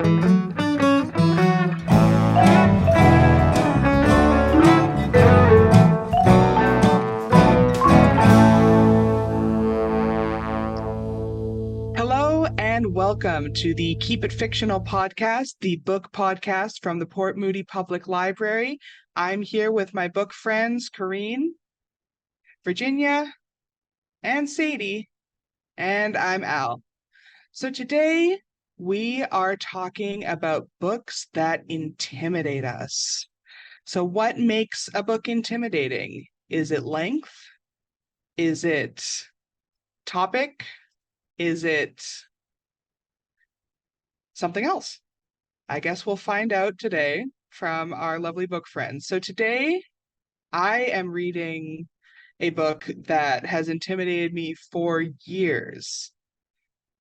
Hello and welcome to the Keep It Fictional podcast, the book podcast from the Port Moody Public Library. I'm here with my book friends, Corrine, Virginia, and Sadie, and I'm Al. So today we are talking about books that intimidate us. So what makes a book intimidating? Is it length? Is it topic? Is it something else? I guess we'll find out today from our lovely book friends. So today I am reading a book that has intimidated me for years.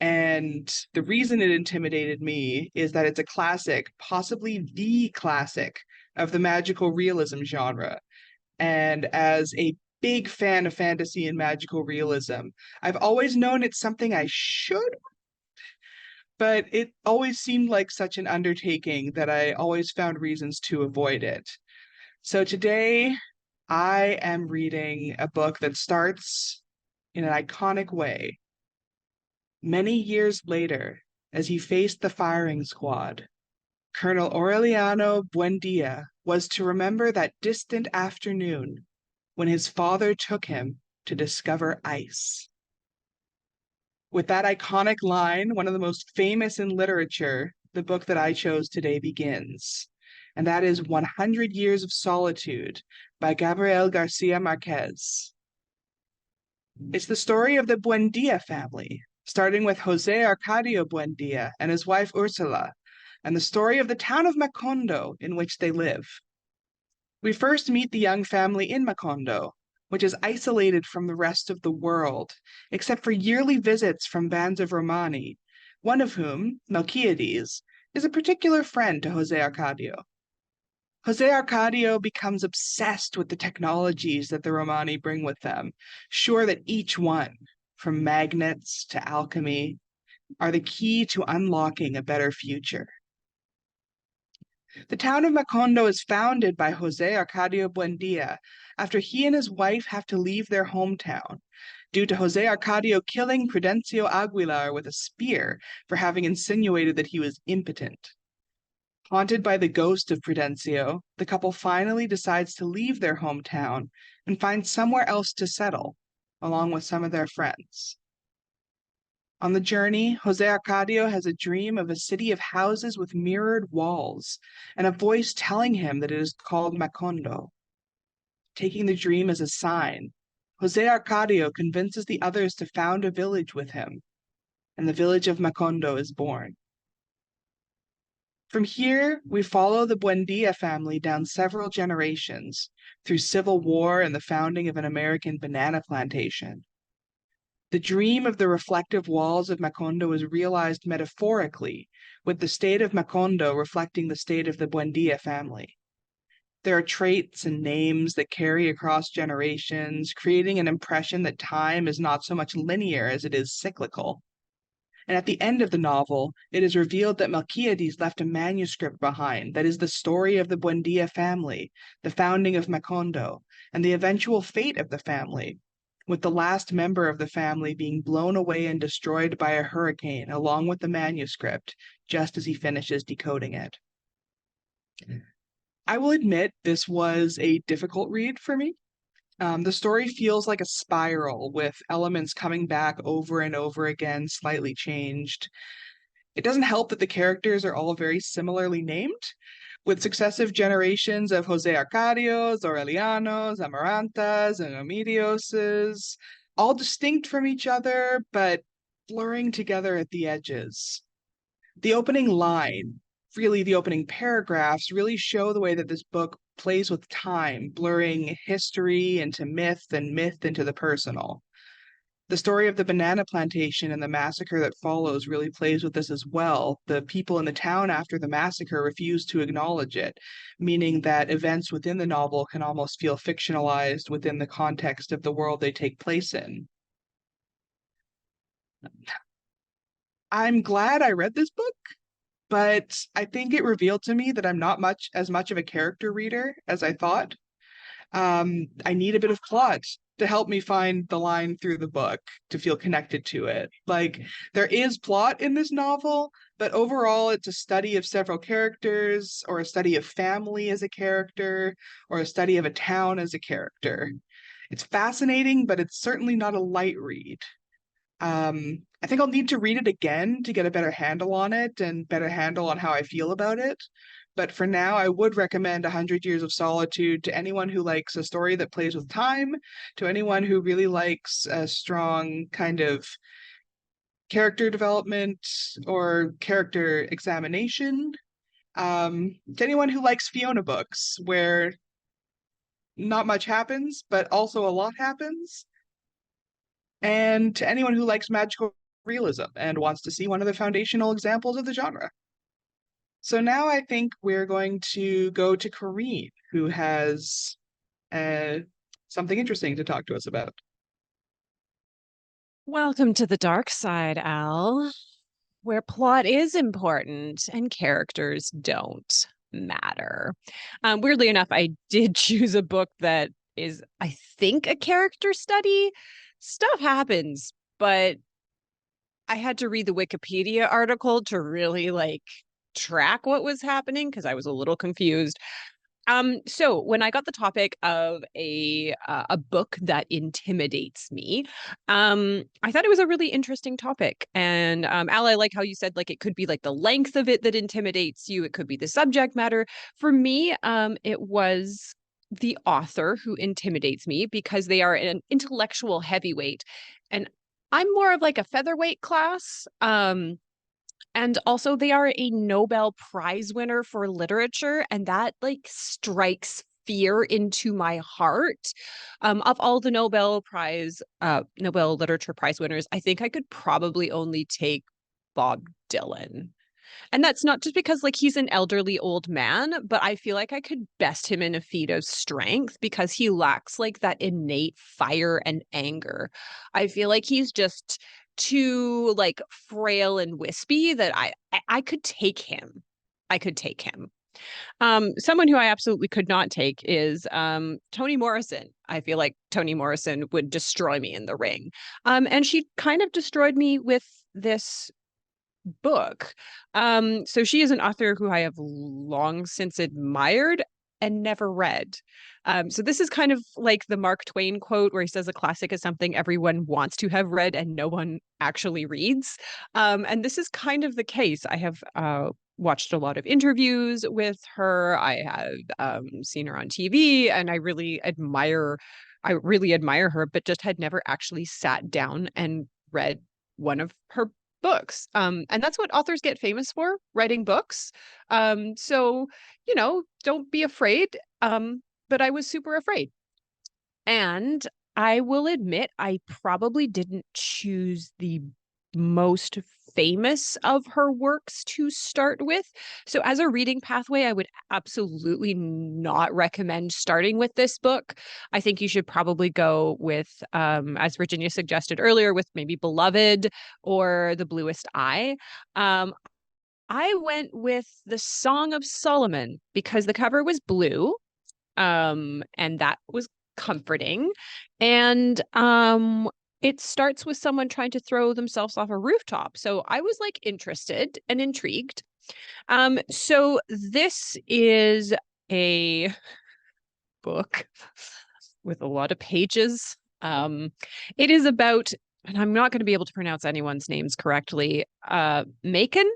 And the reason it intimidated me is that it's a classic, possibly the classic of the magical realism genre. And as a big fan of fantasy and magical realism, I've always known it's something I should, but it always seemed like such an undertaking that I always found reasons to avoid it. So today I am reading a book that starts in an iconic way. Many years later, as he faced the firing squad, Colonel Aureliano Buendia was to remember that distant afternoon when his father took him to discover ice. With that iconic line, one of the most famous in literature, the book that I chose today begins. And that is 100 Years of Solitude by Gabriel García Márquez. It's the story of the Buendia family, starting with José Arcadio Buendia and his wife Ursula, and the story of the town of Macondo in which they live. We first meet the young family in Macondo, which is isolated from the rest of the world, except for yearly visits from bands of Romani, one of whom, Melquiades, is a particular friend to José Arcadio. José Arcadio becomes obsessed with the technologies that the Romani bring with them, sure that each one, from magnets to alchemy, are the key to unlocking a better future. The town of Macondo is founded by José Arcadio Buendia after he and his wife have to leave their hometown due to José Arcadio killing Prudencio Aguilar with a spear for having insinuated that he was impotent. Haunted by the ghost of Prudencio, the couple finally decides to leave their hometown and find somewhere else to settle, along with some of their friends. On the journey, José Arcadio has a dream of a city of houses with mirrored walls and a voice telling him that it is called Macondo. Taking the dream as a sign, José Arcadio convinces the others to found a village with him, and the village of Macondo is born. From here, we follow the Buendia family down several generations through civil war and the founding of an American banana plantation. The dream of the reflective walls of Macondo is realized metaphorically, with the state of Macondo reflecting the state of the Buendia family. There are traits and names that carry across generations, creating an impression that time is not so much linear as it is cyclical. And at the end of the novel, it is revealed that Melquiades left a manuscript behind that is the story of the Buendia family, the founding of Macondo, and the eventual fate of the family, with the last member of the family being blown away and destroyed by a hurricane along with the manuscript, just as he finishes decoding it. I will admit this was a difficult read for me. The story feels like a spiral with elements coming back over and over again, slightly changed. It doesn't help that the characters are all very similarly named, with successive generations of José Arcadios, Aurelianos, Amarantas, and Omidioses, all distinct from each other, but blurring together at the edges. The opening line, really the opening paragraphs, really show the way that this book plays with time, blurring history into myth and myth into the personal. The story of the banana plantation and the massacre that follows really plays with this as well. The people in the town after the massacre refuse to acknowledge it, meaning that events within the novel can almost feel fictionalized within the context of the world they take place in. I'm glad I read this book. but I think it revealed to me that I'm not as much of a character reader as I thought. I need a bit of plot to help me find the line through the book to feel connected to it. Like, there is plot in this novel, but overall it's a study of several characters, or a study of family as a character, or a study of a town as a character. It's fascinating, but it's certainly not a light read. I think I'll need to read it again to get a better handle on it and better handle on how I feel about it. But for now, I would recommend 100 Years of Solitude to anyone who likes a story that plays with time, to anyone who really likes a strong kind of character development or character examination, to anyone who likes Fiona books, where not much happens, but also a lot happens, and to anyone who likes magical realism and wants to see one of the foundational examples of the genre. So now I think we're going to go to Corrine, who has uh, something interesting to talk to us about. Welcome to the dark side, Al, where plot is important and characters don't matter. Weirdly enough, I did choose a book that is, I think, a character study. Stuff happens, but I had to read the Wikipedia article to really track what was happening because I was a little confused. So when I got the topic of a book that intimidates me, I thought it was a really interesting topic. And Al, I like how you said it could be the length of it that intimidates you. It could be the subject matter. For me, it was the author who intimidates me because they are an intellectual heavyweight, and I'm more of a featherweight class. And also they are a Nobel Prize winner for literature, and that strikes fear into my heart. Of all the Nobel Literature Prize winners, I think I could probably only take Bob Dylan. And that's not just because he's an elderly old man, but I feel like I could best him in a feat of strength because he lacks that innate fire and anger. I feel like he's just too frail and wispy that I could take him. I could take him. Someone who I absolutely could not take is Toni Morrison. I feel like Toni Morrison would destroy me in the ring. And she kind of destroyed me with this book. So she is an author who I have long since admired and never read. So this is kind of like the Mark Twain quote where he says a classic is something everyone wants to have read and no one actually reads. And this is kind of the case. I have watched a lot of interviews with her. I have seen her on TV, and I really admire her, but just had never actually sat down and read one of her books. And that's what authors get famous for, writing books. So, don't be afraid. But I was super afraid. And I will admit, I probably didn't choose the most famous of her works to start with. So as a reading pathway, I would absolutely not recommend starting with this book. I think you should probably go with, as Virginia suggested earlier, with maybe Beloved or The Bluest Eye. I went with The Song of Solomon because the cover was blue, and that was comforting. And it starts with someone trying to throw themselves off a rooftop. So I was interested and intrigued. So this is a book with a lot of pages. It is about, and I'm not going to be able to pronounce anyone's names correctly. Macon.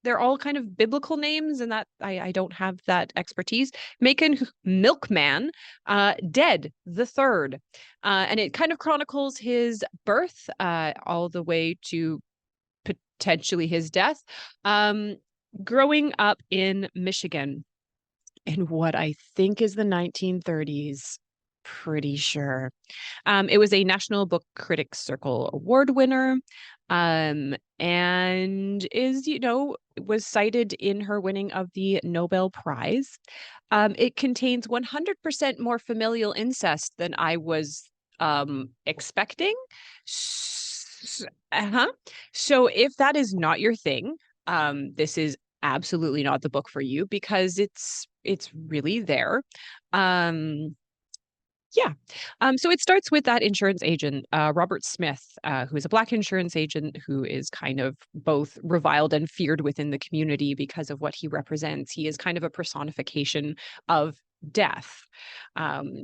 They're all kind of biblical names, and that I don't have that expertise. Macon Milkman, dead the third, and it kind of chronicles his birth, all the way to potentially his death. Growing up in Michigan in what I think is the 1930s. Pretty sure. It was a National Book Critics Circle Award winner, and is, was cited in her winning of the Nobel Prize. It contains 100% more familial incest than I was expecting. So if that is not your thing, this is absolutely not the book for you because it's really there. Um, yeah. So it starts with that insurance agent, Robert Smith, who is a Black insurance agent who is kind of both reviled and feared within the community because of what he represents. He is kind of a personification of death.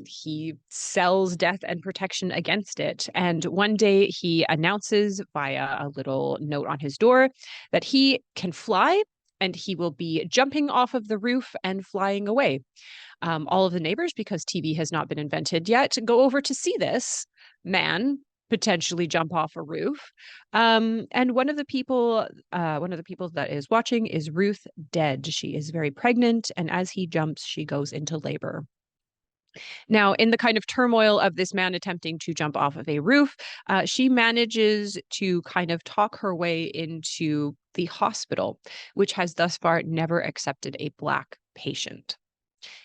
He sells death and protection against it. And one day he announces via a little note on his door that he can fly and he will be jumping off of the roof and flying away. All of the neighbors, because TV has not been invented yet, go over to see this man potentially jump off a roof. And one of the people that is watching is Ruth Dead. She is very pregnant, and as he jumps, she goes into labor. Now, in the kind of turmoil of this man attempting to jump off of a roof, she manages to kind of talk her way into the hospital, which has thus far never accepted a Black patient.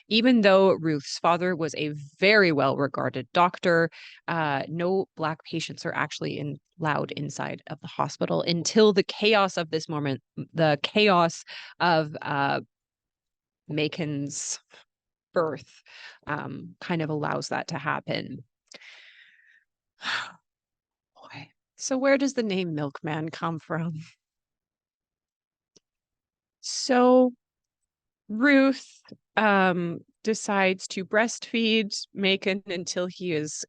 Even though Ruth's father was a very well-regarded doctor, no Black patients are actually allowed inside of the hospital until the chaos of this moment, the chaos of Macon's birth, kind of allows that to happen. Boy. So where does the name Milkman come from? So Ruth decides to breastfeed Macon until he is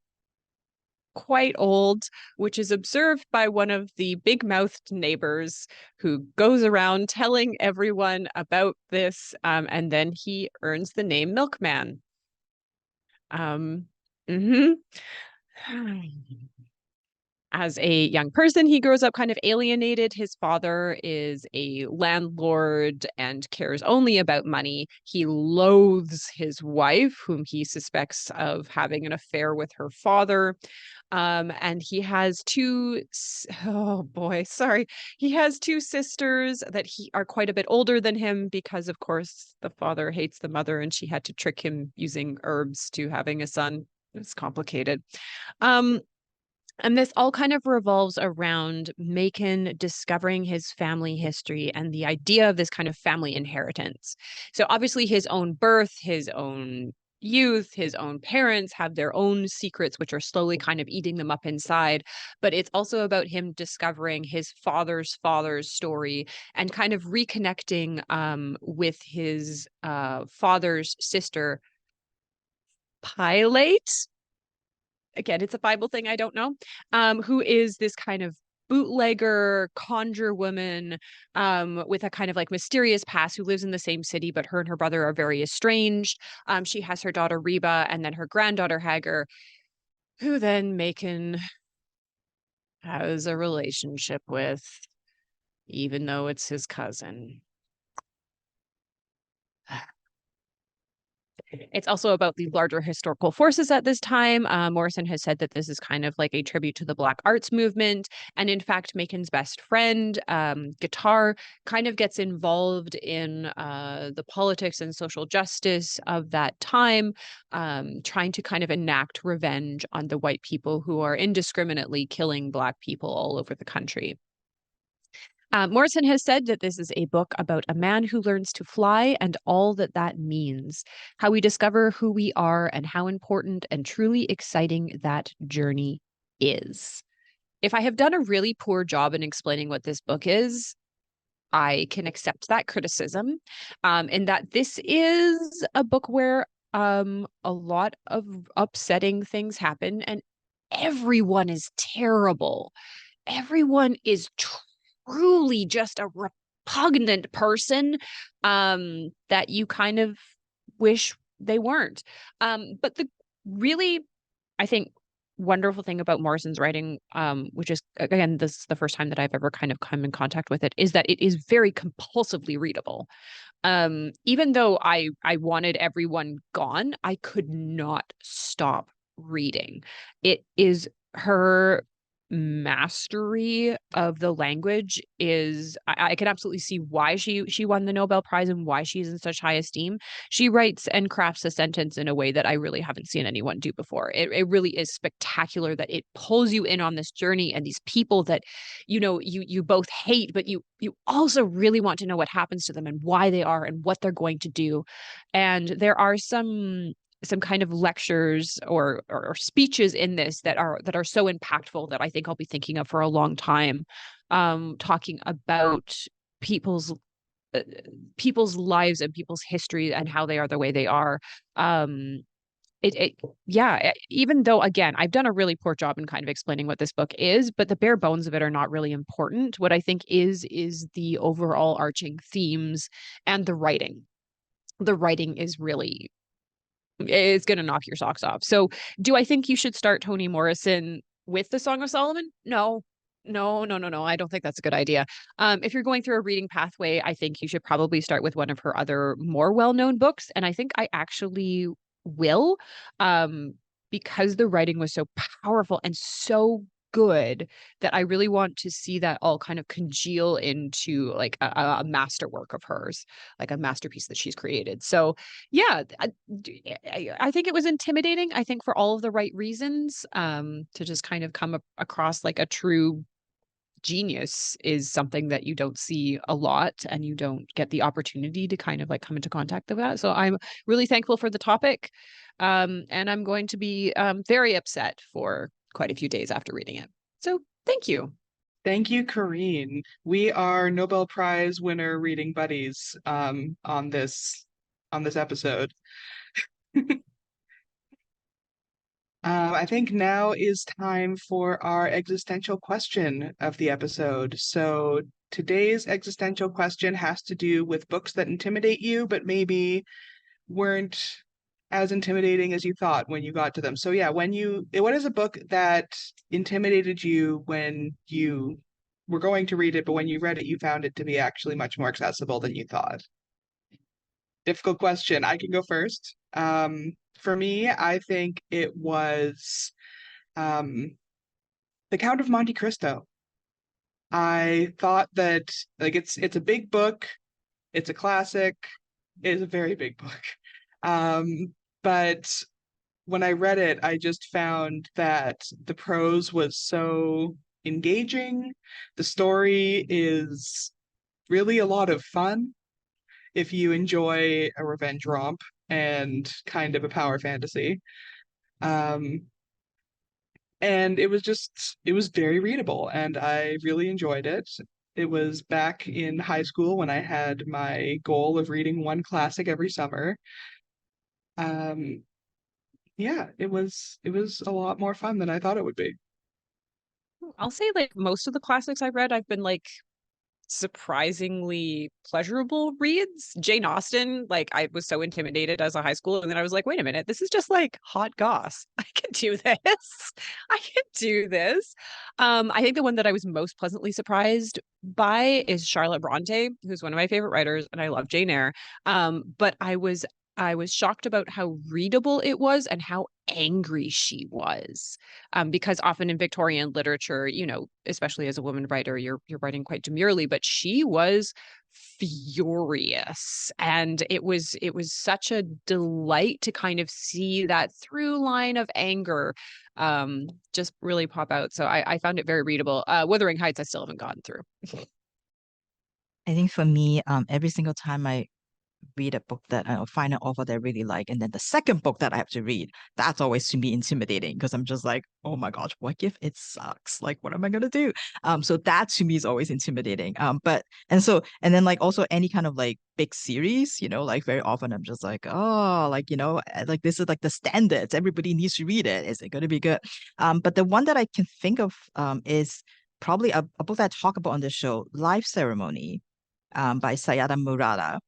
quite old, which is observed by one of the big-mouthed neighbors who goes around telling everyone about this, and then he earns the name Milkman. Mhm. As a young person, he grows up kind of alienated. His father is a landlord and cares only about money. He loathes his wife, whom he suspects of having an affair with her father. And he has oh boy, sorry. He has two sisters that are quite a bit older than him because, of course, the father hates the mother and she had to trick him using herbs to having a son. It's complicated. Um, and this all kind of revolves around Macon discovering his family history and the idea of this kind of family inheritance. So obviously his own birth, his own youth, his own parents have their own secrets, which are slowly kind of eating them up inside. But it's also about him discovering his father's story and kind of reconnecting with his father's sister, Pilate. Again, it's a Bible thing, I don't know, who is this kind of bootlegger conjure woman with a kind of like mysterious past who lives in the same city, but her and her brother are very estranged. She has her daughter Reba and then her granddaughter Hagar, who then Macon has a relationship with, even though it's his cousin. It's also about the larger historical forces at this time. Morrison has said that this is kind of like a tribute to the Black arts movement. And in fact, Macon's best friend, Guitar, kind of gets involved in the politics and social justice of that time, trying to kind of enact revenge on the white people who are indiscriminately killing Black people all over the country. Morrison has said that this is a book about a man who learns to fly and all that that means, how we discover who we are and how important and truly exciting that journey is. If I have done a really poor job in explaining what this book is, I can accept that criticism, in that this is a book where a lot of upsetting things happen and everyone is terrible. Everyone is truly just a repugnant person that you kind of wish they weren't. But the really, I think, wonderful thing about Morrison's writing, which is, again, this is the first time that I've ever kind of come in contact with it, is that it is very compulsively readable. Even though I wanted everyone gone, I could not stop reading. It is her mastery of the language is I can absolutely see why she won the Nobel Prize and why she's in such high esteem. She writes and crafts a sentence in a way that I really haven't seen anyone do before. It really is spectacular that it pulls you in on this journey and these people that you both hate, but you also really want to know what happens to them and why they are and what they're going to do. And there are some kind of lectures or speeches in this that are so impactful that I think I'll be thinking of for a long time, talking about people's uh, people's lives and people's history and how they are the way they are. Yeah, even though again, I've done a really poor job in kind of explaining what this book is, but the bare bones of it are not really important. What I think is the overall arching themes and the writing. The writing is really it's going to knock your socks off. So, do I think you should start Toni Morrison with the Song of Solomon? No. No, no, no, no. I don't think that's a good idea. If you're going through a reading pathway, I think you should probably start with one of her other more well-known books. And I think I actually will, um, because the writing was so powerful and so good that I really want to see that all kind of congeal into like a masterwork of hers, like a masterpiece that she's created. So yeah, I think it was intimidating. I think for all of the right reasons, to just kind of come across like a true genius is something that you don't see a lot and you don't get the opportunity to kind of like come into contact with that. So I'm really thankful for the topic. And I'm going to be very upset for quite a few days after reading it. So thank you. Thank you, Corrine. We are Nobel Prize winner reading buddies on this episode. I think now is time for our existential question of the episode. So today's existential question has to do with books that intimidate you, but maybe weren't as intimidating as you thought when you got to them. So yeah, what is a book that intimidated you when you were going to read it, but when you read it, you found it to be actually much more accessible than you thought? Difficult question. I can go first. For me, I think it was um, The Count of Monte Cristo. I thought that like it's a big book, it's a classic, it's a very big book. But when I read it, I just found that the prose was so engaging. The story is really a lot of fun if you enjoy a revenge romp and kind of a power fantasy. Um, and it was very readable and I really enjoyed it. It was back in high school when I had my goal of reading one classic every summer. Um, yeah, it was a lot more fun than I thought it would be. I'll say like most of the classics I read, I've been like surprisingly pleasurable reads. Jane Austen, like I was so intimidated as a high school, and then I was like, wait a minute, this is just like hot goss. I can do this. I can do this. I think the one that I was most pleasantly surprised by is Charlotte Bronte, who's one of my favorite writers, and I love Jane Eyre. But I was shocked about how readable it was and how angry she was. Because often in Victorian literature, especially as a woman writer, you're writing quite demurely, but she was furious. And it was such a delight to kind of see that through line of anger just really pop out. So I found it very readable. Wuthering Heights, I still haven't gotten through. I think for me, every single time I read a book that I find an author that I really like, and then the second book that I have to read, that's always to me intimidating because I'm just like, oh my gosh, what if it sucks? Like, what am I gonna do? So that to me is always intimidating. And then like also any kind of like big series, like very often I'm just like, oh, like like this is like the standards. Everybody needs to read it. Is it gonna be good? But the one that I can think of is probably a book that I talk about on the show, Life Ceremony, by Sayada Murata,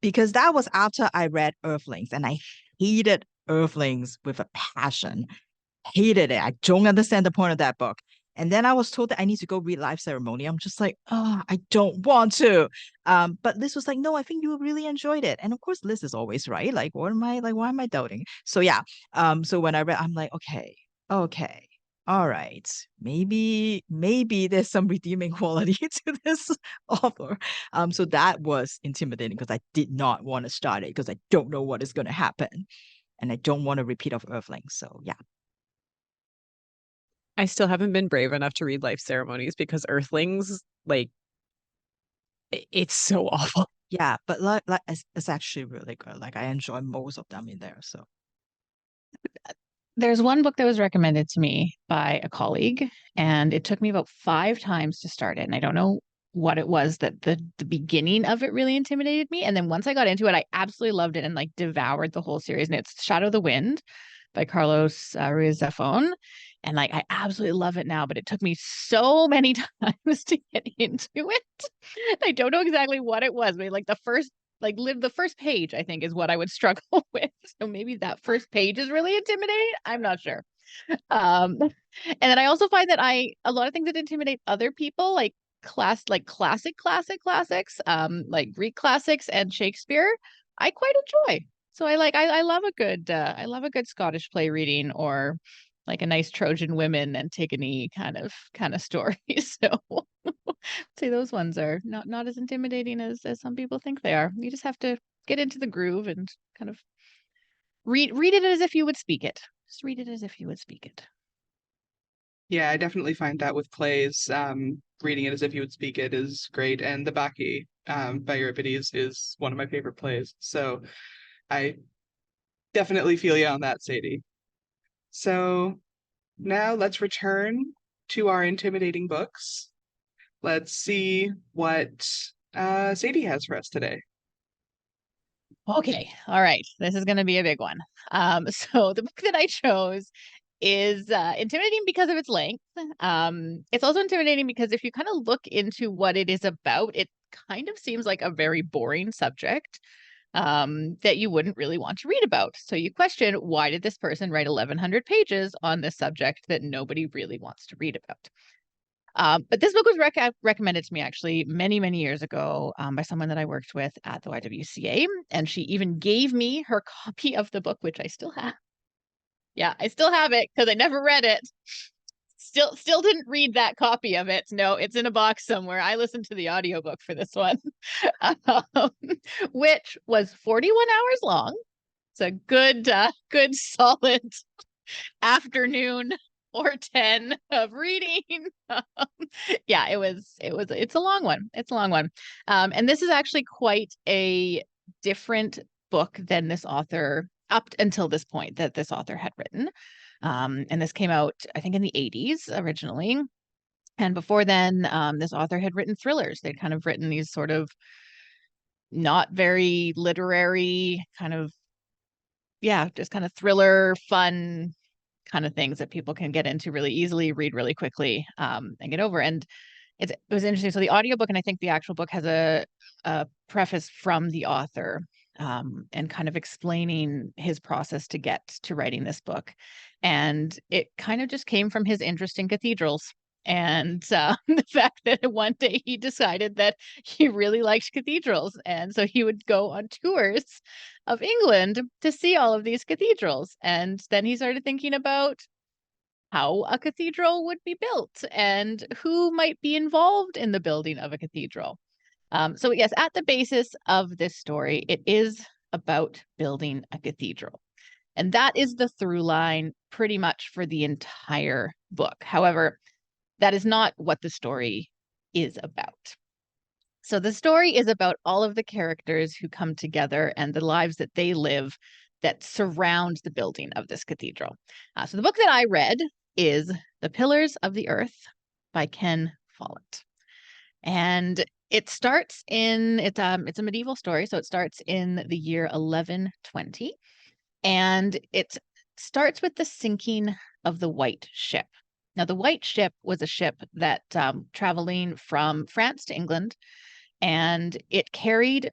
because that was after I read Earthlings and I hated Earthlings with a passion. Hated it. I don't understand the point of that book. And then I was told that I need to go read Life Ceremony. I'm just like, oh, I don't want to. But Liz was like, no, I think you really enjoyed it. And of course, Liz is always right. Like, why am I doubting? So yeah. So when I read, I'm like, okay. all right, maybe there's some redeeming quality to this author. So that was intimidating because I did not want to start it because I don't know what is going to happen, and I don't want a repeat of Earthlings. So yeah. I still haven't been brave enough to read Life Ceremonies because Earthlings, like, it's so awful. Yeah, but it's actually really good. Like I enjoy most of them in there. So There's one book that was recommended to me by a colleague, and it took me about 5 times to start it. And I don't know what it was that the beginning of it really intimidated me. And then once I got into it, I absolutely loved it and like devoured the whole series. And it's Shadow of the Wind by Carlos Ruiz Zafón. And like I absolutely love it now, but it took me so many times to get into it. I don't know exactly what it was, but like the first page, I think, is what I would struggle with. So maybe that first page is really intimidating. I'm not sure. And then I also find that a lot of things that intimidate other people, like classics, like Greek classics and Shakespeare, I quite enjoy. So I love a good Scottish play reading, or like a nice Trojan Women and Antigone kind of story. So say those ones are not as intimidating as some people think they are. You just have to get into the groove and kind of read it as if you would speak it. Just read it as if you would speak it. Yeah, I definitely find that with plays, reading it as if you would speak it is great. And The Bacchae, by Euripides is one of my favorite plays. So I definitely feel you on that, Sadie. So now let's return to our intimidating books. Let's see what Sadie has for us today. Okay. All right. This is going to be a big one. So the book that I chose is intimidating because of its length. It's also intimidating because if you kind of look into what it is about, it kind of seems like a very boring subject that you wouldn't really want to read about. So you question, why did this person write 1,100 pages on this subject that nobody really wants to read about? But this book was recommended to me actually many, many years ago by someone that I worked with at the YWCA. And she even gave me her copy of the book, which I still have. Yeah, I still have it because I never read it. Still didn't read that copy of it. No, it's in a box somewhere. I listened to the audiobook for this one, which was 41 hours long. It's a good solid afternoon or 10 of reading. Yeah, it's a long one. It's a long one. And this is actually quite a different book than this author up until this point that this author had written. And this came out, I think, in the 80s originally. And before then, this author had written thrillers. They'd kind of written these sort of not very literary kind of, yeah, just kind of thriller, fun kind of things that people can get into really easily, read really quickly, and get over. And it was interesting. So the audiobook and I think the actual book has a preface from the author, and kind of explaining his process to get to writing this book. And it kind of just came from his interest in cathedrals. And the fact that one day he decided that he really liked cathedrals. And so he would go on tours of England to see all of these cathedrals. And then he started thinking about how a cathedral would be built and who might be involved in the building of a cathedral. So yes, at the basis of this story, it is about building a cathedral. And that is the through line pretty much for the entire book. However, that is not what the story is about. So the story is about all of the characters who come together and the lives that they live that surround the building of this cathedral. So the book that I read is The Pillars of the Earth by Ken Follett. And it starts it's a medieval story, so it starts in the year 1120. And it starts with the sinking of the White Ship. Now, the White Ship was a ship that traveling from France to England, and it carried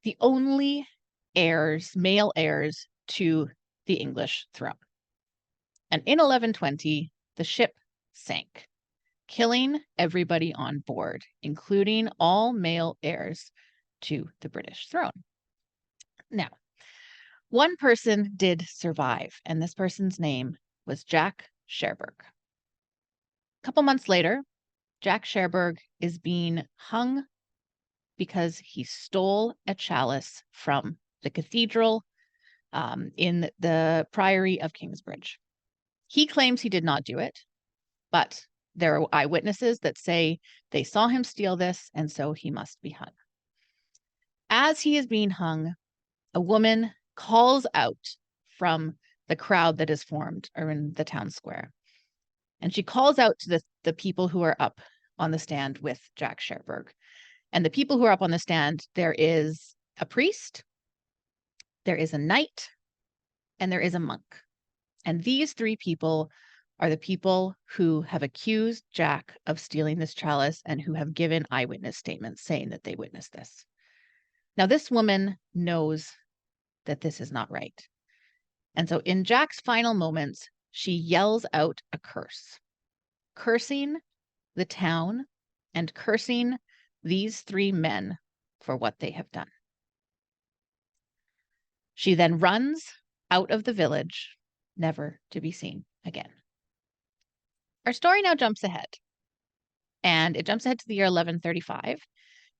the only male heirs to the English throne. And in 1120, the ship sank, killing everybody on board, including all male heirs to the British throne. Now, one person did survive, and this person's name was Jack Sherburne. A couple months later, Jack Sherburg is being hung because he stole a chalice from the cathedral in the Priory of Kingsbridge. He claims he did not do it, but there are eyewitnesses that say they saw him steal this, and so he must be hung. As he is being hung, a woman calls out from the crowd that is formed or in the town square. And she calls out to the people who are up on the stand with Jack Sherburg. And the people who are up on the stand, there is a priest, there is a knight, and there is a monk. And these three people are the people who have accused Jack of stealing this chalice and who have given eyewitness statements saying that they witnessed this. Now, this woman knows that this is not right. And so in Jack's final moments, she yells out a curse, cursing the town and cursing these three men for what they have done. She then runs out of the village, never to be seen again. Our story now jumps ahead, and it jumps ahead to the year 1135,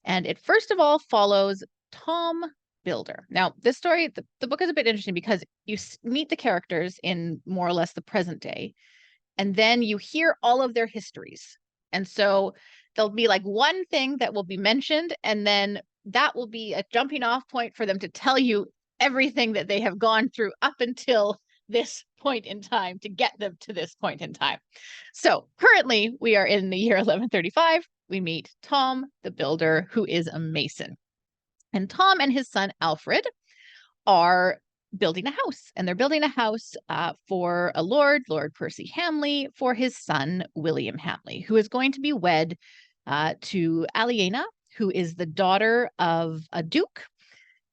and it first of all follows Tom Builder. Now, this story, the book is a bit interesting because you meet the characters in more or less the present day, and then you hear all of their histories. And so there'll be like one thing that will be mentioned, and then that will be a jumping off point for them to tell you everything that they have gone through up until this point in time to get them to this point in time. So currently we are in the year 1135. We meet Tom the Builder, who is a mason. And Tom and his son Alfred are building a house, and they're building a house for a Lord Percy Hamley, for his son William Hamley, who is going to be wed to Aliena, who is the daughter of a duke,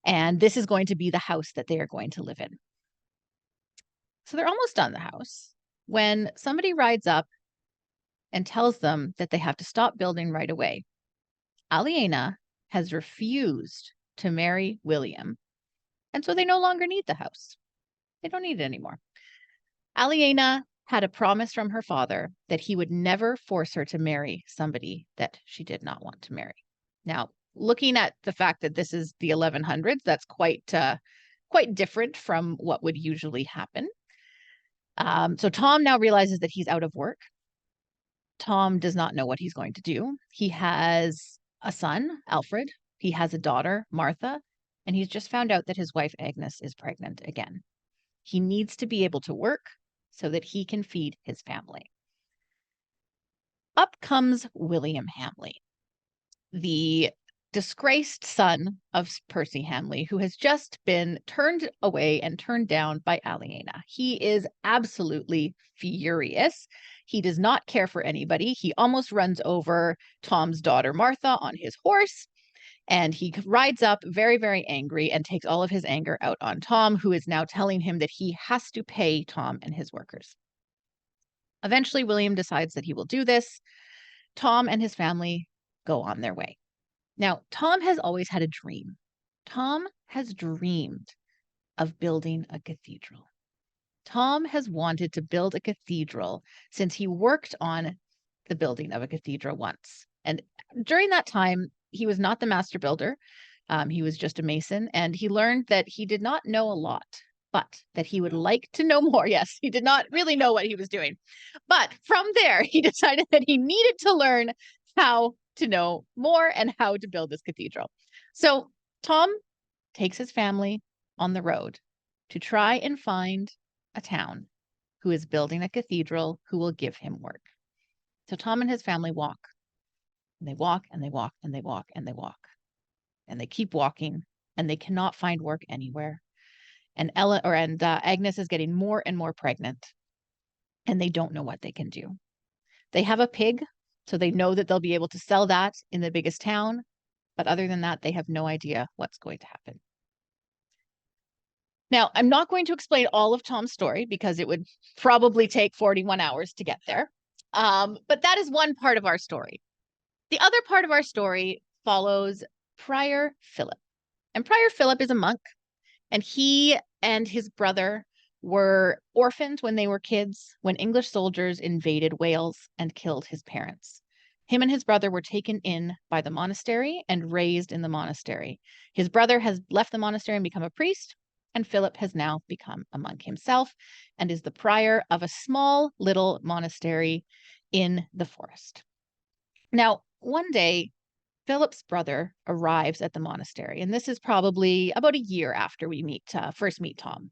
and this is going to be the house that they are going to live in. So they're almost done the house when somebody rides up and tells them that they have to stop building right away. Aliena has refused to marry William, and so they no longer need the house. They don't need it anymore. Aliena had a promise from her father that he would never force her to marry somebody that she did not want to marry. Now, looking at the fact that this is the 1100s, that's quite different from what would usually happen. So Tom now realizes that he's out of work. Tom does not know what he's going to do. He has a son, Alfred. He has a daughter, Martha, and he's just found out that his wife, Agnes, is pregnant again. He needs to be able to work so that he can feed his family. Up comes William Hamley, the disgraced son of Percy Hamley, who has just been turned away and turned down by Aliena. He is absolutely furious. He does not care for anybody. He almost runs over Tom's daughter, Martha, on his horse. And he rides up very, very angry and takes all of his anger out on Tom, who is now telling him that he has to pay Tom and his workers. Eventually, William decides that he will do this. Tom and his family go on their way. Now, Tom has always had a dream. Tom has dreamed of building a cathedral. Tom has wanted to build a cathedral since he worked on the building of a cathedral once. And during that time, he was not the master builder. He was just a mason, and he learned that he did not know a lot, but that he would like to know more. Yes, he did not really know what he was doing. But from there, he decided that he needed to learn how to know more and how to build this cathedral. So Tom takes his family on the road to try and find a town who is building a cathedral who will give him work. So Tom and his family walk. And they walk and they walk and they walk and they walk. And they keep walking and they cannot find work anywhere. And Agnes is getting more and more pregnant. And they don't know what they can do. They have a pig, so they know that they'll be able to sell that in the biggest town. But other than that, they have no idea what's going to happen. Now, I'm not going to explain all of Tom's story because it would probably take 41 hours to get there. But that is one part of our story. The other part of our story follows Prior Philip. And Prior Philip is a monk, and he and his brother were orphaned when they were kids when English soldiers invaded Wales and killed his parents. Him and his brother were taken in by the monastery and raised in the monastery. His brother has left the monastery and become a priest, and Philip has now become a monk himself and is the prior of a small little monastery in the forest. Now, one day, Philip's brother arrives at the monastery, and this is probably about a year after we first meet Tom.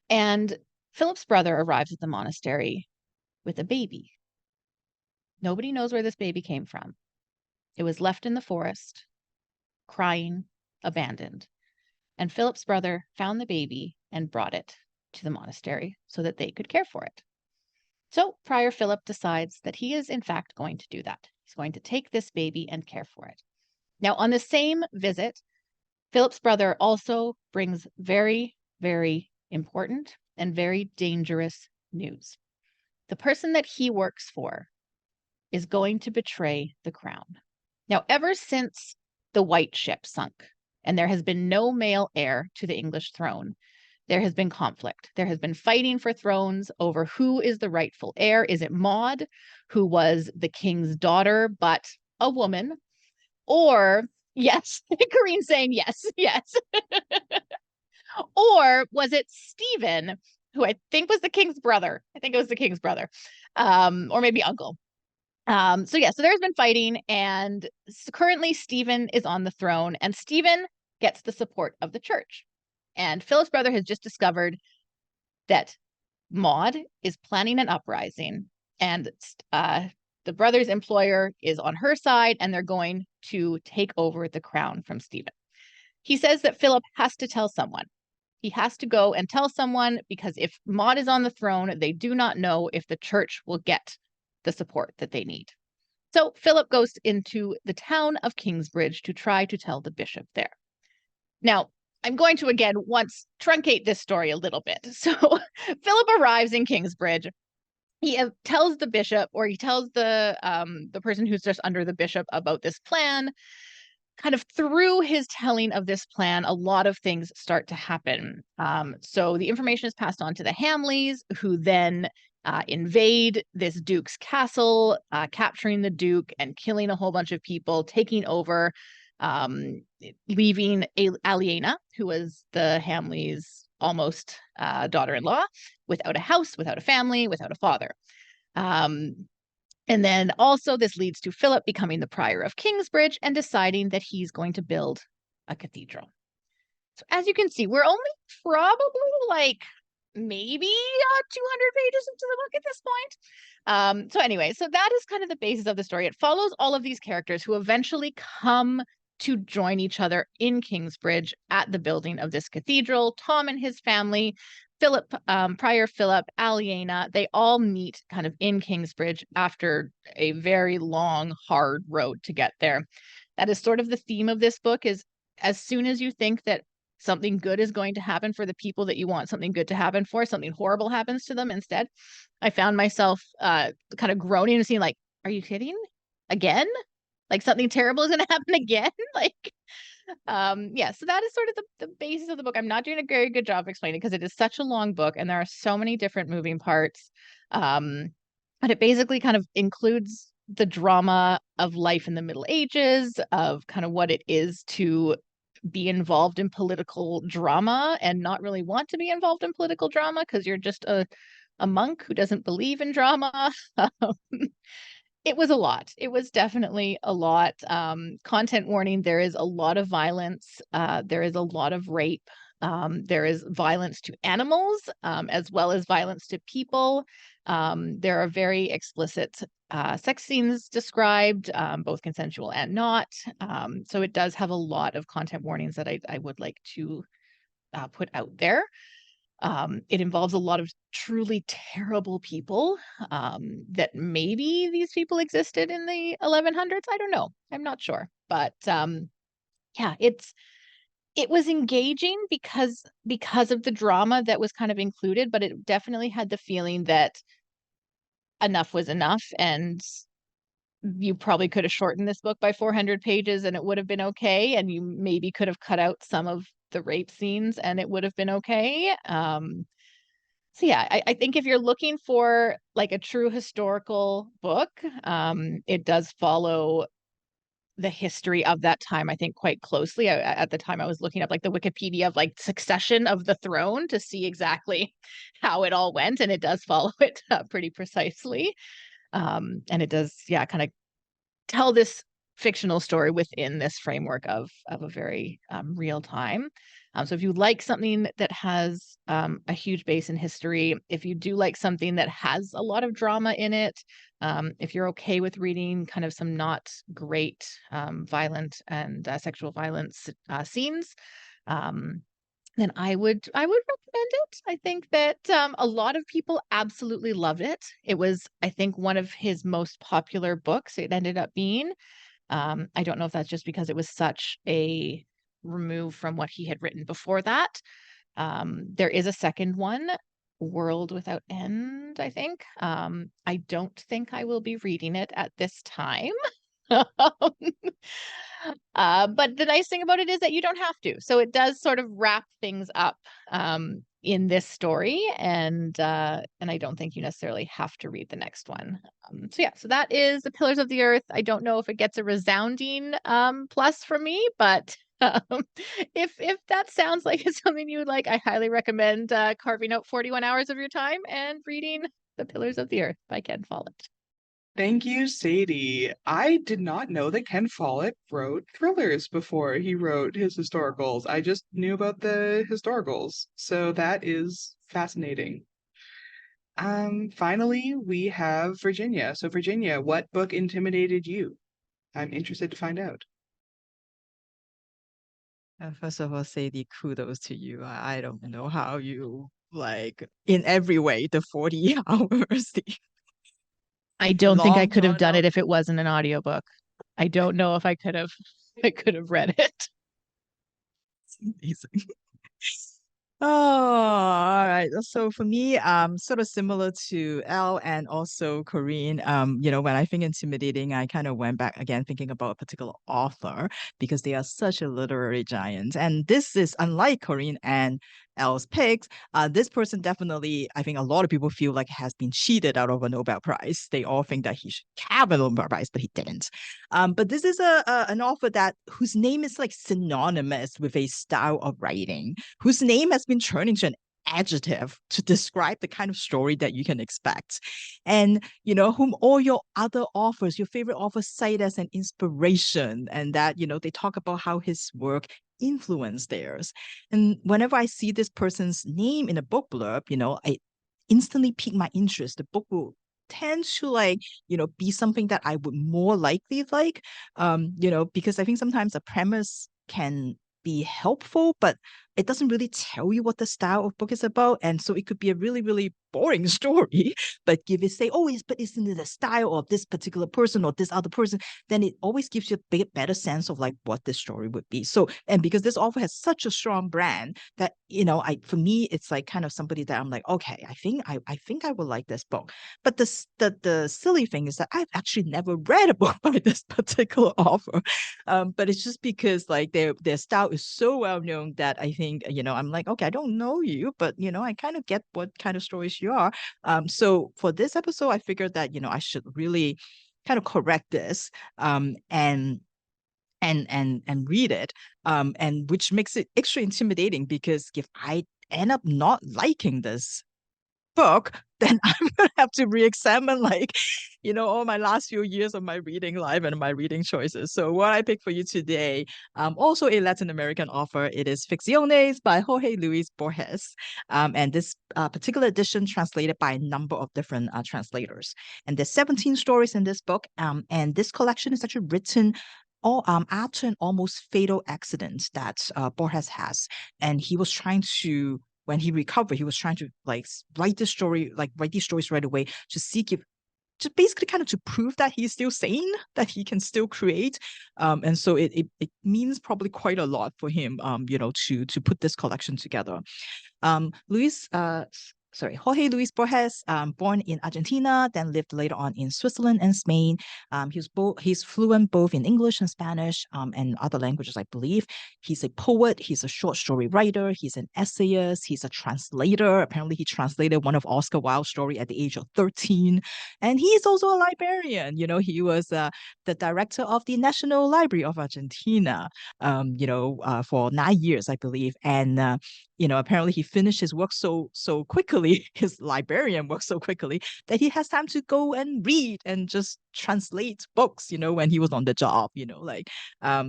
And Philip's brother arrives at the monastery with a baby. Nobody knows where this baby came from. It was left in the forest, crying, abandoned. And Philip's brother found the baby and brought it to the monastery so that they could care for it. So Prior Philip decides that he is in fact going to do that. He's going to take this baby and care for it. Now, on the same visit, Philip's brother also brings very, very important and very dangerous news. The person that he works for is going to betray the crown. Now, ever since the White Ship sunk and there has been no male heir to the English throne, there has been conflict. There has been fighting for thrones over who is the rightful heir. Is it Maud, who was the king's daughter, but a woman? Or, yes, Corinne's saying yes, yes. Or was it Stephen, who I think was the king's brother? I think it was the king's brother, or maybe uncle. So there's been fighting, and currently Stephen is on the throne, and Stephen gets the support of the church. And Philip's brother has just discovered that Maud is planning an uprising, and the brother's employer is on her side, and they're going to take over the crown from Stephen. He says that Philip has to tell someone. He has to go and tell someone, because if Maud is on the throne, they do not know if the church will get the support that they need. So Philip goes into the town of Kingsbridge to try to tell the bishop there. Now, I'm going to again once truncate this story a little bit. So Philip arrives in Kingsbridge. He tells the bishop, or he tells the person who's just under the bishop about this plan. Kind of through his telling of this plan, a lot of things start to happen. So the information is passed on to the Hamleys, who then invade this duke's castle, capturing the duke and killing a whole bunch of people, taking over, leaving Aliena, who was the Hamleys' almost daughter-in-law, without a house, without a family, without a father. And then also this leads to Philip becoming the prior of Kingsbridge and deciding that he's going to build a cathedral. So as you can see, we're only probably like maybe 200 pages into the book at this point. So anyway, so that is kind of the basis of the story. It follows all of these characters who eventually come to join each other in Kingsbridge at the building of this cathedral. Tom and his family, Philip, Prior Philip, Aliena, they all meet kind of in Kingsbridge after a very long, hard road to get there. That is sort of the theme of this book, is as soon as you think that something good is going to happen for the people that you want something good to happen for, something horrible happens to them instead. I found myself kind of groaning and saying, like, are you kidding? Again? Like something terrible is going to happen again? Like, so that is sort of the basis of the book. I'm not doing a very good job of explaining because it is such a long book and there are so many different moving parts. And it basically kind of includes the drama of life in the Middle Ages, of kind of what it is to be involved in political drama and not really want to be involved in political drama because you're just a monk who doesn't believe in drama. It was a lot. It was definitely a lot. Content warning, there is a lot of violence. There is a lot of rape. There is violence to animals, as well as violence to people. There are very explicit sex scenes described, both consensual and not. So it does have a lot of content warnings that I would like to put out there. It involves a lot of truly terrible people, that maybe these people existed in the 1100s. I don't know. I'm not sure. But it was engaging because of the drama that was kind of included, but it definitely had the feeling that enough was enough, and you probably could have shortened this book by 400 pages and it would have been okay, and you maybe could have cut out some of the rape scenes and it would have been okay. So yeah, I think if you're looking for like a true historical book, it does follow the history of that time, I think, quite closely. At the time I was looking up like the Wikipedia of like succession of the throne to see exactly how it all went, and it does follow it pretty precisely. And it does, yeah, kind of tell this fictional story within this framework of a very real time. So if you like something that has a huge base in history, if you do like something that has a lot of drama in it, if you're okay with reading kind of some not great violent and sexual violence scenes, then I would recommend it. I think that a lot of people absolutely loved it. It was, I think, one of his most popular books. It ended up being. I don't know if that's just because it was such a remove from what he had written before that. There is a second one, World Without End, I think. I don't think I will be reading it at this time. But the nice thing about it is that you don't have to. So it does sort of wrap things up in this story, and I don't think you necessarily have to read the next one. So yeah, so that is The Pillars of the Earth. I don't know if it gets a resounding plus from me, but if that sounds like it's something you would like, I highly recommend carving out 41 hours of your time and reading The Pillars of the Earth by Ken Follett. Thank you, Sadie. I did not know that Ken Follett wrote thrillers before he wrote his historicals. I just knew about the historicals, so that is fascinating. Finally, we have Virginia. So, Virginia, what book intimidated you? I'm interested to find out. First of all, Sadie, kudos to you. I don't know how you like in every way the 40 hours. I don't think I Long could have drawn done out. it if it wasn't an audiobook. I don't know if I could have read it. Amazing. Oh, all right. So for me, sort of similar to Elle and also Corinne, when I think intimidating, I kind of went back again thinking about a particular author because they are such a literary giant. And this is unlike Corinne and Elle's picks. This person definitely, I think a lot of people feel like has been cheated out of a Nobel Prize. They all think that he should have a Nobel Prize, but he didn't. But this is an author that whose name is like synonymous with a style of writing, whose name has been turned into an adjective to describe the kind of story that you can expect. And, whom all your other authors, your favorite authors cite as an inspiration, and that, they talk about how his work influenced theirs. And whenever I see this person's name in a book blurb, I instantly pique my interest. The book will tend to be something that I would more likely like, because I think sometimes a premise can be helpful, but it doesn't really tell you what the style of book is about. And so it could be a really, really boring story, but if it say, but isn't it the style of this particular person or this other person, then it always gives you a bit better sense of like what this story would be. So, and because this author has such a strong brand that, for me, it's like kind of somebody that I'm like, okay, I think I would like this book. But the silly thing is that I've actually never read a book by this particular author. But it's just because like their style is so well known that I think, I'm like, okay, I don't know you, but I kind of get what kind of stories you are. So for this episode, I figured that, I should really kind of correct this and read it. And which makes it extra intimidating because if I end up not liking this book, then I'm gonna have to re-examine all my last few years of my reading life and my reading choices. So what I picked for you today, also a Latin American author, it is Ficciones by Jorge Luis Borges. And this particular edition translated by a number of different translators. And there's 17 stories in this book. And this collection is actually written after an almost fatal accident that Borges has. And he was trying to, when he recovered, he was trying to write these stories right away to seek if, just basically kind of to prove that he's still sane, that he can still create. And so it means probably quite a lot for him, to put this collection together. Luis Jorge Luis Borges, born in Argentina, then lived later on in Switzerland and Spain. He's fluent both in English and Spanish, and other languages, I believe. He's a poet. He's a short story writer. He's an essayist. He's a translator. Apparently, he translated one of Oscar Wilde's story at the age of 13. And he's also a librarian. He was the director of the National Library of Argentina, for 9 years, I believe. And apparently he finished his work so quickly, his librarian work so quickly, that he has time to go and read and just translate books, when he was on the job,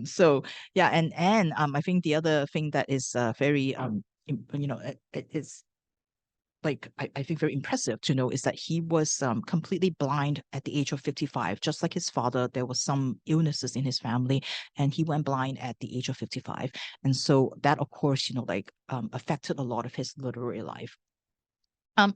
so yeah. And I think the other thing that is very it's like I think very impressive to know is that he was completely blind at the age of 55. Just like his father, there was some illnesses in his family, and he went blind at the age of 55. And so that, of course, affected a lot of his literary life.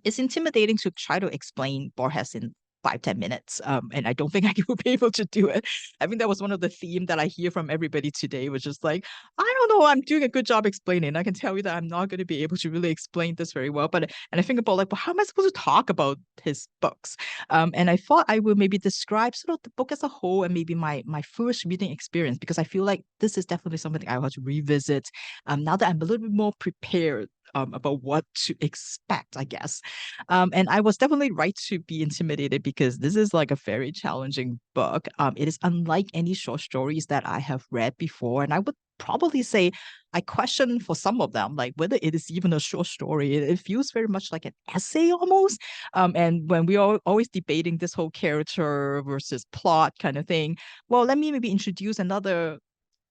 It's intimidating to try to explain Borges in 5-10 minutes. And I don't think I will be able to do it. I think that was one of the themes that I hear from everybody today, which is like, I don't know, I'm doing a good job explaining. I can tell you that I'm not going to be able to really explain this very well. And I think about like, well, how am I supposed to talk about his books? And I thought I will maybe describe sort of the book as a whole and maybe my first reading experience, because I feel like this is definitely something I want to revisit now that I'm a little bit more prepared about what to expect, I guess. And I was definitely right to be intimidated because this is like a very challenging book. It is unlike any short stories that I have read before. And I would probably say I question for some of them, like whether it is even a short story. It feels very much like an essay almost. And when we are always debating this whole character versus plot kind of thing, well, let me maybe introduce another,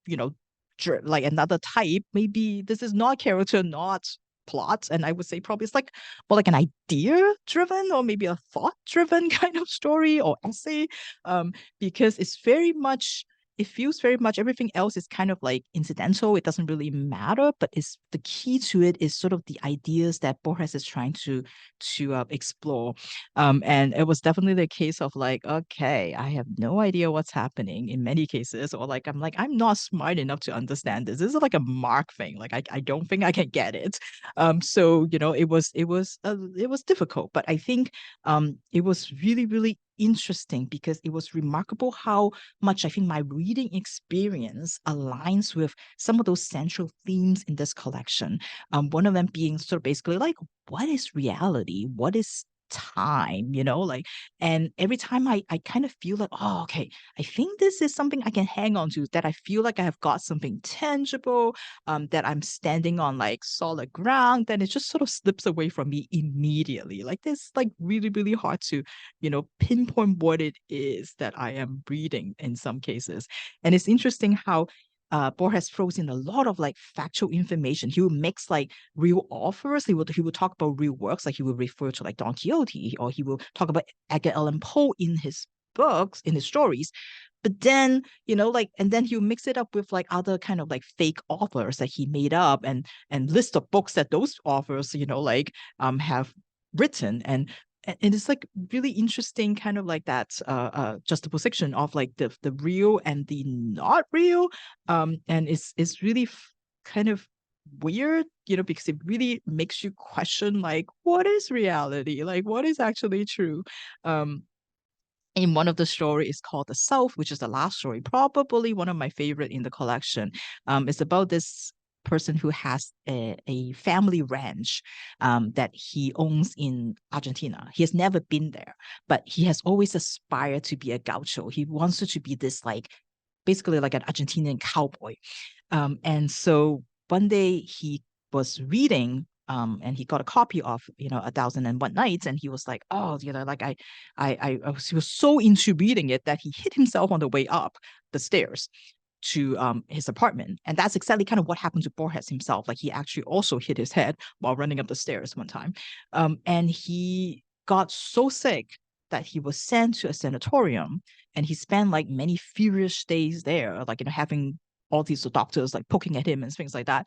like another type. Maybe this is not character, not plot, and I would say probably it's like more like an idea driven or maybe a thought driven kind of story or essay, because it feels very much everything else is kind of like incidental. It doesn't really matter, but it's the key to it is sort of the ideas that Borges is trying to explore. And it was definitely the case of like, okay, I have no idea what's happening in many cases, or like I'm not smart enough to understand this. This is like a Mark thing. Like I don't think I can get it. So it was difficult, but I think it was really, really interesting because it was remarkable how much I think my reading experience aligns with some of those central themes in this collection. One of them being sort of basically like, what is reality? What is time? And every time I kind of feel like, oh, okay, I think this is something I can hang on to, that I feel like I have got something tangible, that I'm standing on like solid ground, then it just sort of slips away from me immediately. Like this, like really, really hard to, pinpoint what it is that I am reading in some cases. And it's interesting how Borges throws in a lot of like factual information. He will mix like real authors. He will talk about real works, like he will refer to like Don Quixote, or he will talk about Edgar Allan Poe in his books, in his stories. But then, and then he'll mix it up with like other kind of like fake authors that he made up, and list of books that those authors, have written. And it's like really interesting kind of like that juxtaposition of like the real and the not real. And it's really kind of weird, because it really makes you question like, what is reality? Like what is actually true? In one of the stories is called The South, which is the last story, probably one of my favorite in the collection. It's about this person who has a family ranch that he owns in Argentina. He has never been there, but he has always aspired to be a gaucho. He wants to be this like basically like an Argentinian cowboy. And so one day he was reading and he got a copy of 1001 Nights, and he was like, oh, like he was so into reading it that he hit himself on the way up the stairs to his apartment. And that's exactly kind of what happened to Borges himself. Like he actually also hit his head while running up the stairs one time. And he got so sick that he was sent to a sanatorium, and he spent like many furious days there, like having all these doctors like poking at him and things like that.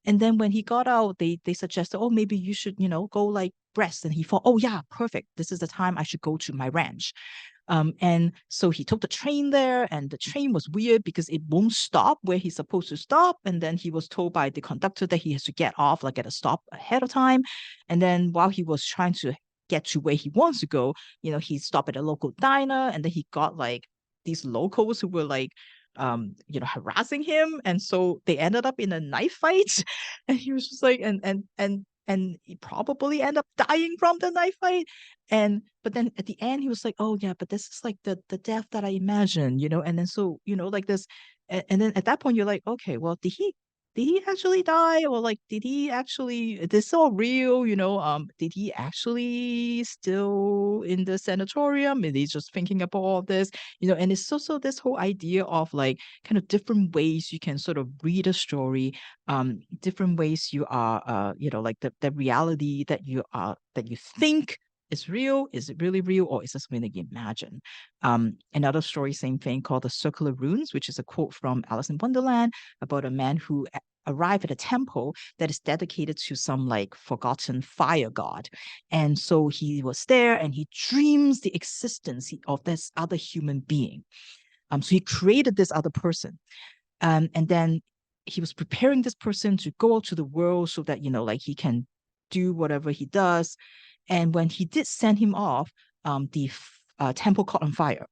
And then when he got out, they suggested, oh, maybe you should, go like rest. And he thought, oh yeah, perfect. This is the time I should go to my ranch. And so he took the train there, and the train was weird because it won't stop where he's supposed to stop. And then he was told by the conductor that he has to get off, like at a stop ahead of time. And then while he was trying to get to where he wants to go, he stopped at a local diner, and then he got like these locals who were like, harassing him. And so they ended up in a knife fight. And he was just like, and he probably ended up dying from the knife fight. But then at the end he was like, oh yeah, but this is like the death that I imagined, and then so like this, and then at that point you're like, okay, well, did he actually die, or like did he actually, is this all real, did he actually still in the sanatorium, and he's just thinking about all this, and it's also this whole idea of like kind of different ways you can sort of read a story, different ways you are like the reality that you think is real. Is it really real, or is it something that you imagine? Another story, same thing, called The Circular Runes, which is a quote from Alice in Wonderland about a man who arrived at a temple that is dedicated to some like forgotten fire god. And so he was there and he dreams the existence of this other human being. So he created this other person. And then he was preparing this person to go out to the world so that, like he can do whatever he does. And when he did send him off, the temple caught on fire.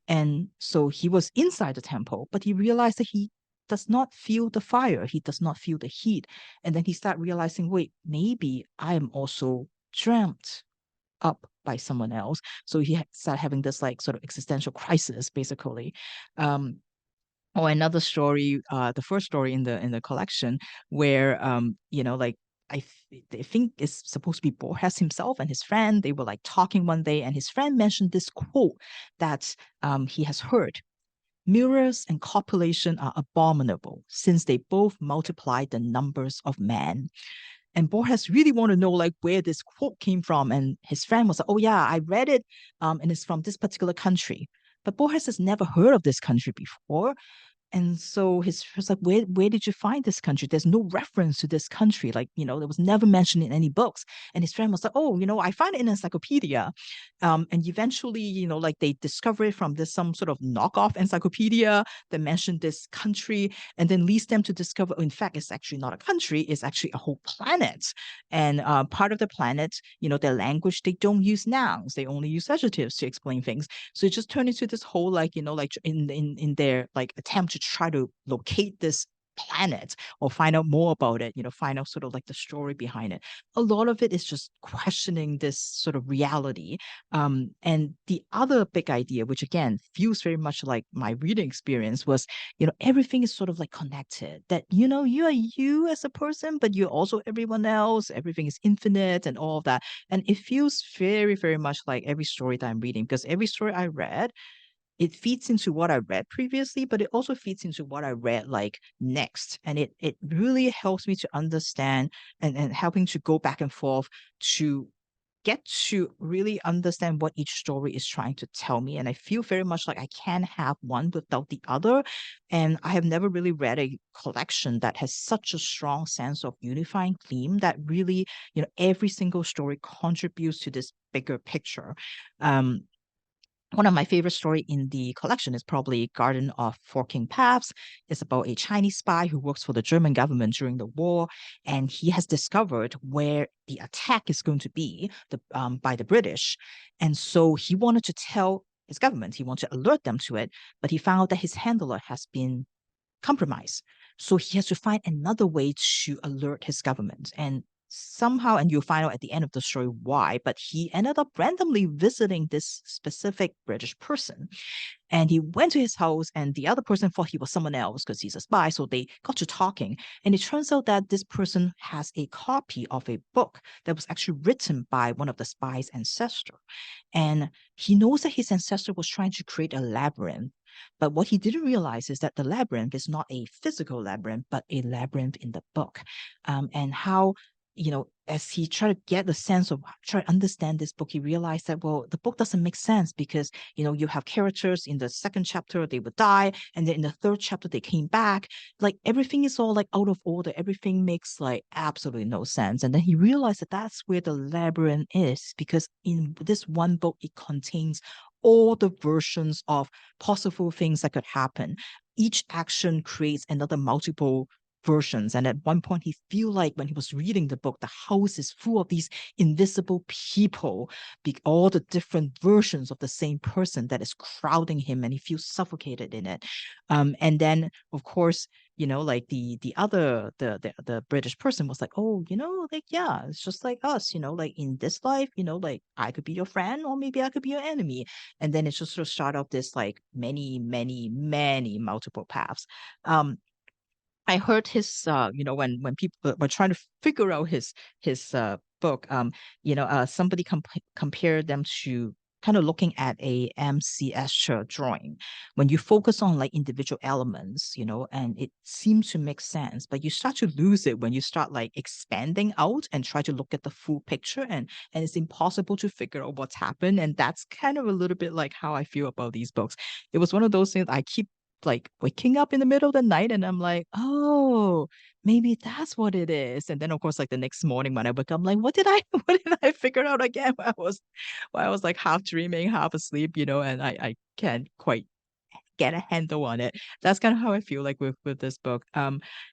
And so he was inside the temple, but he realized that he does not feel the fire. He does not feel the heat. And then he started realizing, wait, maybe I am also dreamt up by someone else. So he started having this like sort of existential crisis, basically. Or another story, the first story in the collection, where like I think it's supposed to be Borges himself and his friend. They were like talking one day, and his friend mentioned this quote that he has heard: "Mirrors and copulation are abominable, since they both multiply the numbers of man." And Borges really wanted to know like where this quote came from, and his friend was like, "Oh yeah, I read it, and it's from this particular country." But Borges has never heard of this country before. And so his was like, where did you find this country? There's no reference to this country. Like, it was never mentioned in any books. And his friend was like, oh, I find it in an encyclopedia. And eventually, like they discover it from some sort of knockoff encyclopedia that mentioned this country, and then leads them to discover, in fact, it's actually not a country, it's actually a whole planet. And part of the planet, their language, they don't use nouns. They only use adjectives to explain things. So it just turned into this whole, like, like in their like attempt to try to locate this planet or find out more about it, find out sort of like the story behind it. A lot of it is just questioning this sort of reality. And the other big idea, which again feels very much like my reading experience, was, everything is sort of like connected, that, you are you as a person, but you're also everyone else. Everything is infinite and all of that. And it feels very, very much like every story that I'm reading, because every story I read, it feeds into what I read previously, but it also feeds into what I read like next. And it really helps me to understand and helping to go back and forth to get to really understand what each story is trying to tell me. And I feel very much like I can't have one without the other. And I have never really read a collection that has such a strong sense of unifying theme that really, every single story contributes to this bigger picture. One of my favorite stories in the collection is probably Garden of Forking Paths. It's about a Chinese spy who works for the German government during the war, and he has discovered where the attack is going to be by the British. And so he wanted to tell his government, he wanted to alert them to it, but he found that his handler has been compromised. So he has to find another way to alert his government. And somehow, and you'll find out at the end of the story why, but he ended up randomly visiting this specific British person. And he went to his house, and the other person thought he was someone else because he's a spy. So they got to talking. And it turns out that this person has a copy of a book that was actually written by one of the spy's ancestors. And he knows that his ancestor was trying to create a labyrinth. But what he didn't realize is that the labyrinth is not a physical labyrinth, but a labyrinth in the book. And how, as he tried to get the sense of, try to understand this book, he realized that, well, the book doesn't make sense because, you have characters in the second chapter, they would die. And then in the third chapter, they came back. Like everything is all like out of order. Everything makes like absolutely no sense. And then he realized that that's where the labyrinth is, because in this one book, it contains all the versions of possible things that could happen. Each action creates another multiple versions. And at one point, he feel like when he was reading the book, the house is full of these invisible people, all the different versions of the same person that is crowding him, and he feels suffocated in it. And then, of course, like the British person was like, oh, like, yeah, it's just like us, like in this life, like I could be your friend or maybe I could be your enemy. And then it's just sort of start off this like many, many, many multiple paths. I heard his, when people were trying to figure out his book, somebody compared them to kind of looking at a MC Escher drawing. When you focus on like individual elements, and it seems to make sense, but you start to lose it when you start like expanding out and try to look at the full picture, and it's impossible to figure out what's happened. And that's kind of a little bit like how I feel about these books. It was one of those things I keep like waking up in the middle of the night and I'm like, oh, maybe that's what it is. And then of course, like the next morning when I wake up, I'm like, what did I figure out again? While I was like half dreaming, half asleep, and I can't quite get a handle on it. That's kind of how I feel like with this book.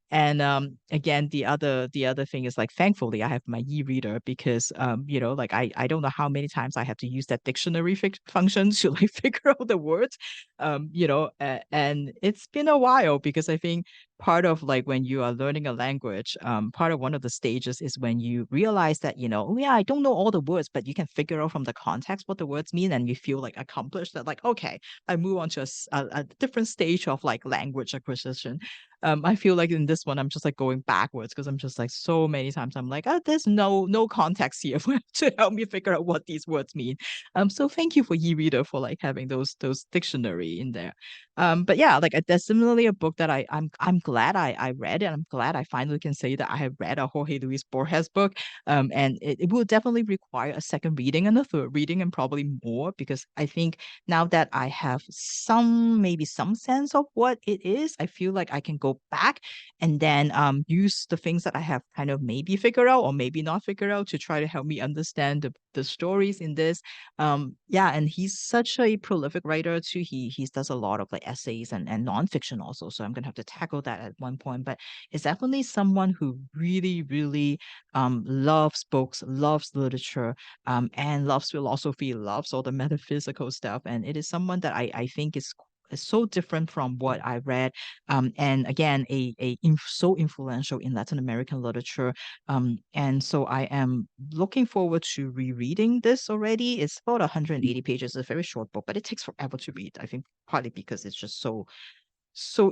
And again, the other thing is like, thankfully I have my e-reader because like I don't know how many times I have to use that dictionary function to like figure out the words. And it's been a while because I think part of like when you are learning a language, part of one of the stages is when you realize that, oh yeah, I don't know all the words, but you can figure out from the context what the words mean, and you feel like accomplished that, like, okay, I move on to a different stage of like language acquisition. I feel like in this one, I'm just like going backwards because I'm just like so many times I'm like, oh, there's no context here to help me figure out what these words mean. So thank you for e-reader for like having those dictionary in there. But yeah, like there's similarly a book that I'm glad I read, and I'm glad I finally can say that I have read a Jorge Luis Borges book. And it will definitely require a second reading and a third reading and probably more, because I think now that I have maybe some sense of what it is, I feel like I can go back and then use the things that I have kind of maybe figured out or maybe not figured out to try to help me understand the stories in this. Yeah, and he's such a prolific writer too. He does a lot of like essays and nonfiction also. So I'm gonna have to tackle that at one point. But it's definitely someone who really, really loves books, loves literature, and loves philosophy, loves all the metaphysical stuff. And it is someone that I think is so different from what I read, and again, so influential in Latin American literature. And so I am looking forward to rereading this already. It's about 180 pages, a very short book, but it takes forever to read. I think partly because it's just so so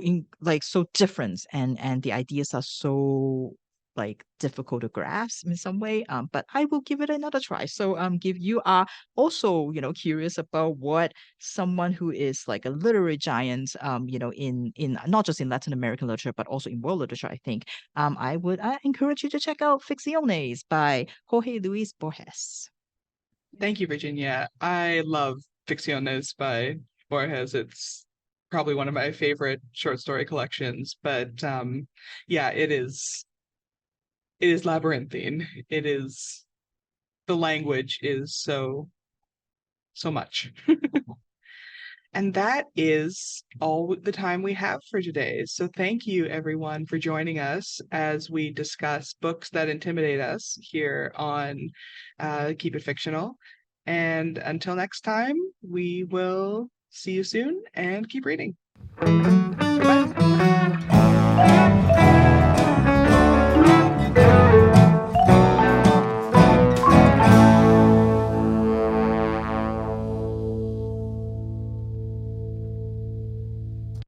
different, and the ideas are so like difficult to grasp in some way. But I will give it another try. So if you are also curious about what someone who is like a literary giant, in not just in Latin American literature but also in world literature, I think I would encourage you to check out Ficciones by Jorge Luis Borges. Thank you, Virginia. I love Ficciones by Borges. It's probably one of my favorite short story collections, but yeah, it is labyrinthine. The language is so much. And that is all the time we have for today. So thank you, everyone, for joining us as we discuss books that intimidate us here on Keep It Fictional. And until next time, we will see you soon and keep reading. Goodbye.